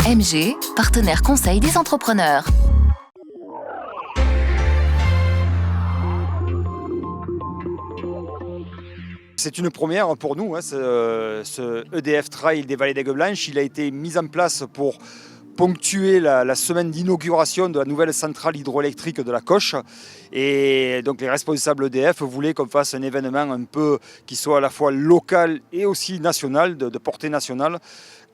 MG, partenaire conseil des entrepreneurs. C'est une première pour nous, ce EDF Trail des Vallées d'Aigues Blanches. Il a été mis en place pour ponctuer la semaine d'inauguration de la nouvelle centrale hydroélectrique de la Coche. Et donc les responsables EDF voulaient qu'on fasse un événement un peu qui soit à la fois local et aussi national, de portée nationale,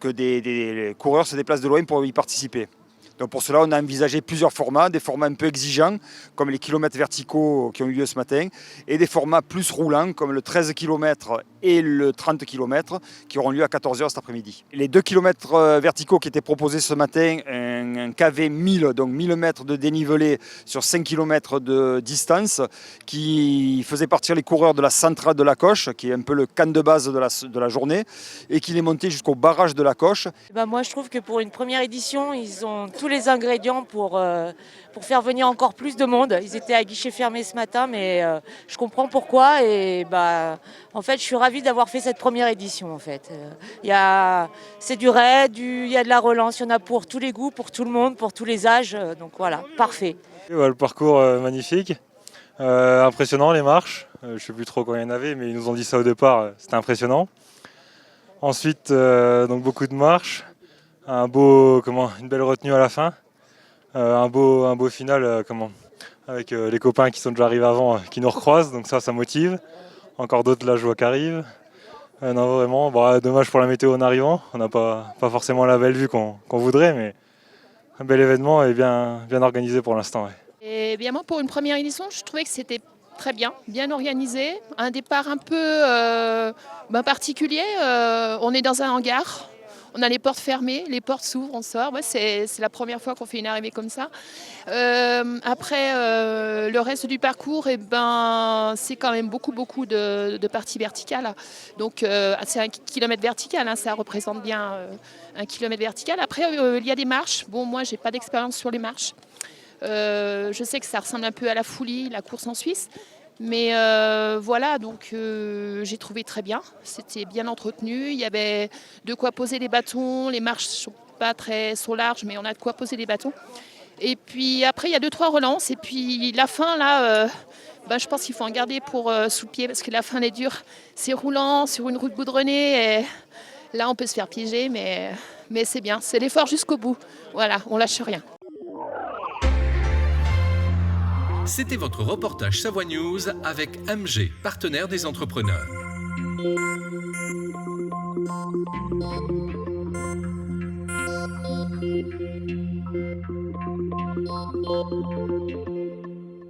que des coureurs se déplacent de loin pour y participer. Donc pour cela, on a envisagé plusieurs formats, des formats un peu exigeants, comme les kilomètres verticaux qui ont eu lieu ce matin, et des formats plus roulants, comme le 13 km et le 30 km, qui auront lieu à 14 h cet après-midi. Les 2 km verticaux qui étaient proposés ce matin, un KV 1000, donc 1000 mètres de dénivelé sur 5 km de distance, qui faisait partir les coureurs de la centrale de la Coche, qui est un peu le camp de base de la journée, et qui les montait jusqu'au barrage de la Coche. Moi, je trouve que pour une première édition, ils ont tous les ingrédients pour faire venir encore plus de monde. Ils étaient à guichet fermé ce matin, mais je comprends pourquoi. Et en fait, je suis ravie d'avoir fait cette première édition. En fait, c'est du raid, il y a de la relance, il y en a pour tous les goûts, pour tout le monde, pour tous les âges. Donc voilà, parfait. Le parcours magnifique, impressionnant les marches. Je ne sais plus trop combien il y en avait, mais ils nous ont dit ça au départ. C'était impressionnant. Ensuite, donc beaucoup de marches. Une belle retenue à la fin, un beau final avec les copains qui sont déjà arrivés avant qui nous recroisent, donc ça motive. Encore d'autres là je vois qui arrivent. Non vraiment, dommage pour la météo en arrivant, on n'a pas forcément la belle vue qu'on voudrait, mais un bel événement et bien organisé pour l'instant. Ouais. Et bien moi pour une première édition, je trouvais que c'était très bien organisé, un départ un peu particulier, on est dans un hangar. On a les portes fermées, les portes s'ouvrent, on sort. Ouais, c'est la première fois qu'on fait une arrivée comme ça. Après, le reste du parcours, c'est quand même beaucoup de parties verticales. Donc, c'est 1 kilomètre vertical, ça représente bien 1 kilomètre vertical. Après, il y a des marches. Bon, moi, je n'ai pas d'expérience sur les marches. Je sais que ça ressemble un peu à la Foulie, la course en Suisse. Mais donc j'ai trouvé très bien, c'était bien entretenu, il y avait de quoi poser les bâtons, les marches sont larges mais on a de quoi poser les bâtons. Et puis après il y a 2-3 relances et puis la fin là, je pense qu'il faut en garder sous le pied parce que la fin est dure, c'est roulant sur une route goudronnée et là on peut se faire piéger mais c'est bien, c'est l'effort jusqu'au bout, voilà, on lâche rien. C'était votre reportage Savoie News avec MG, partenaire des entrepreneurs.